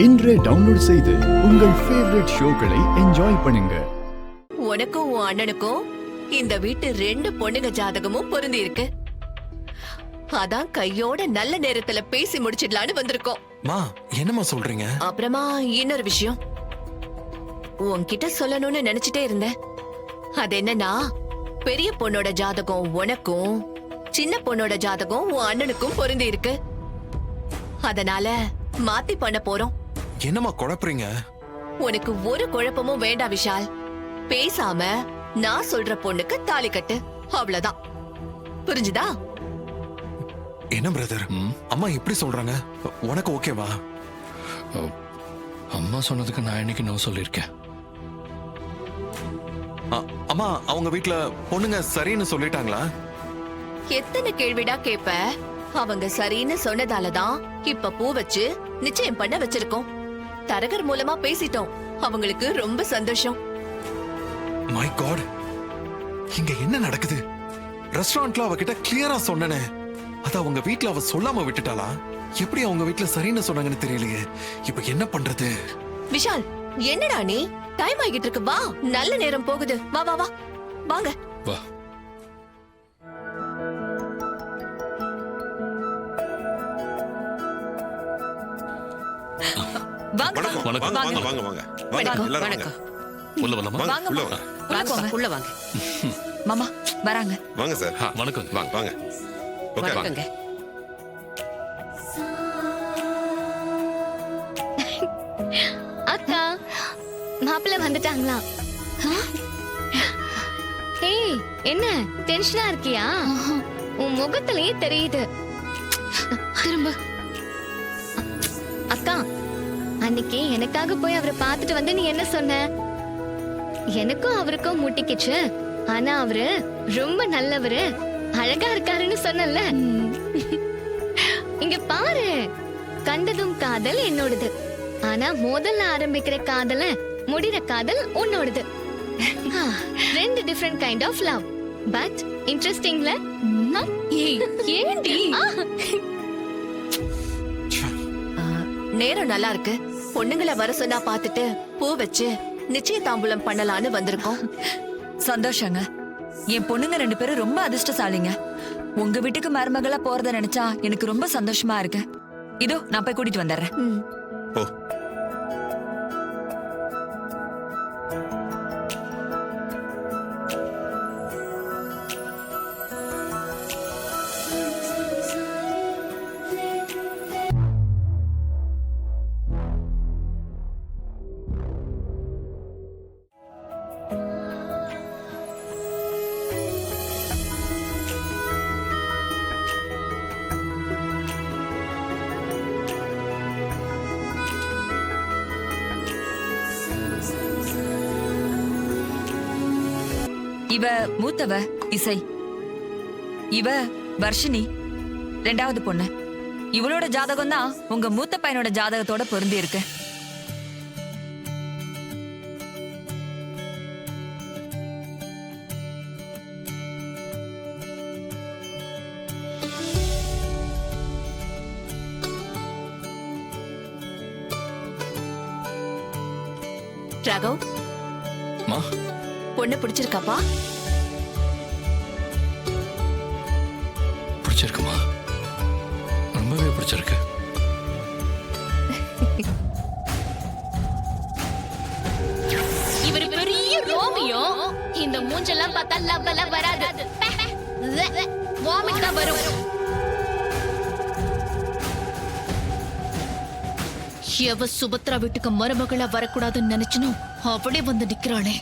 இன்றே டவுன்லோட் செய்து உங்கள் ஃபேவரட் ஷோக்களை என்ஜாய் பண்ணுங்க. உனக்கும் உன் அண்ணனுக்கும் இந்த வீட்டு 2 பொண்ணுங்க ஜாதகமும் பொருந்தி இருக்கு. அதான் கையோட நல்ல நேரத்துல பேசி முடிச்சிடலான்னு வந்திருக்கோம். மா, என்னம்மா சொல்றீங்க? அப்புறமா இன்னொரு விஷயம் உன்கிட்ட சொல்லணும்னு நினைச்சிட்டே இருந்தேன். அது என்னன்னா, பெரிய பொண்ணோட ஜாதகம் உனக்கும் சின்ன பொண்ணோட ஜாதகம் உன் அண்ணனுக்கும் பொருந்தி இருக்கு. அதனால மாத்தி பண்ண போறோம். என்னம்மா குழப்பறீங்க? உனக்கு ஒரு குழப்பமும் வேண்டாம் விஷால். பேசாம நான் சொல்ற பொண்ணுக்கு தாலி கட்டு, அவ்வளவுதான். புரிஞ்சுதா? என்ன பிரதர், அம்மா எப்படி சொல்றாங்க? உனக்கு ஓகேவா? அம்மா சொன்னதுக்கு நான் இன்னைக்கு நோ சொல்லிருக்கேன். அம்மா, அவங்க வீட்ல பொண்ணுங்க சரின்னு சொல்லிட்டாங்களா? எத்தனை கேள்விடா கேப்ப? அவங்க சரின்னு சொன்னதாலதான் இப்ப பூ வச்சு நிச்சயம் பண்ண வச்சிருக்கோம். தரகர் மூலமா பேசிட்டோம். அவங்களுக்கு ரொம்ப சந்தோஷம். மை காட், இங்க என்ன நடக்குது? ரெஸ்டாரண்ட்ல அவகிட்ட கிளியரா சொன்னனே, அத அவங்க வீட்ல அவ சொல்லாம விட்டுட்டாளா? எப்படி அவங்க வீட்ல சரின்னு சொன்னாங்கன்னு தெரியலையே. இப்ப என்ன பண்றது? விஷால், என்னடா நீ? டைம் ஆகிட்டு இருக்கு, வா. நல்ல நேரம் போகுது, வா வா வா, வாங்க வா. வணக்கம். வணக்கம். வாங்க வாங்க வாங்க வாங்க எல்லாரும் வாங்க. உள்ள வரலாமா? வாங்க உள்ள வாங்க. உள்ள வாங்க மாமா வராங்க. வாங்க சார். வணக்கம். வாங்க வாங்க. ஓகே வாங்க. வணக்கங்க. அக்கா, மாப்பிள்ளை வந்துட்டாங்களா? ஏய், என்ன டென்ஷனா இருக்கியா? உன் முகத்திலேயே தெரியுது. திரும்ப. அக்கா, அன்னைக்கு எனக்காக போய் அவரை பார்த்துட்டு வந்து நீ என்ன சொன்ன? எனக்கும் அவருக்கும் முட்டிக்கிச்சு, ஆனா அவரு ரொம்ப நல்லவரு, அழகா இருக்காருன்னு சொன்னல. இங்க பாரு, கண்டதும் காதல் என்னோடது, ஆனா முதல்ல ஆரம்பிக்கிற காதல முடிற காதல் உன்னோடது. 2 different kind of love, but இன்ட்ரெஸ்டிங்ல. ஏண்டி? நேரம் நல்லா இருக்கு. பொண்ணுங்களை வர சொன்னா பாத்துட்டு பூ வச்சு நிச்சய தாம்பூலம் பண்ணலான்னு வந்திருக்கோம். சந்தோஷங்க. என் பொண்ணுங்க 2 பேரும் ரொம்ப அதிர்ஷ்டசாலிங்க. உங்க வீட்டுக்கு மருமகளா போறத நினைச்சா எனக்கு ரொம்ப சந்தோஷமா இருக்கு. இதோ நான் போய் கூட்டிட்டு வந்துடுறேன். போ. இவ மூத்தவ இசை, இவ வர்ஷினி 2வது பொண்ணு. இவளோட ஜாதகம் தான் உங்க மூத்த பையனோட ஜாதகத்தோட பொருந்தி இருக்கு. ராகவ், மா, பொண்ணு பிடிச்சிருக்காப்பா? பிடிச்சிருக்குமா? ரொம்பவே பிடிச்சிருக்கு. இவர் பெரிய ரோமியோ. இந்த மூஞ்செல்லாம் பார்த்தா லவ்வெல்லாம் வராது, வாமிட் தான் வரும். எவ சுபத்ரா வீட்டுக்கு மருமகளா வரக்கூடாதுன்னு நினைச்சனும் அவளே வந்து நிக்கிறாளே.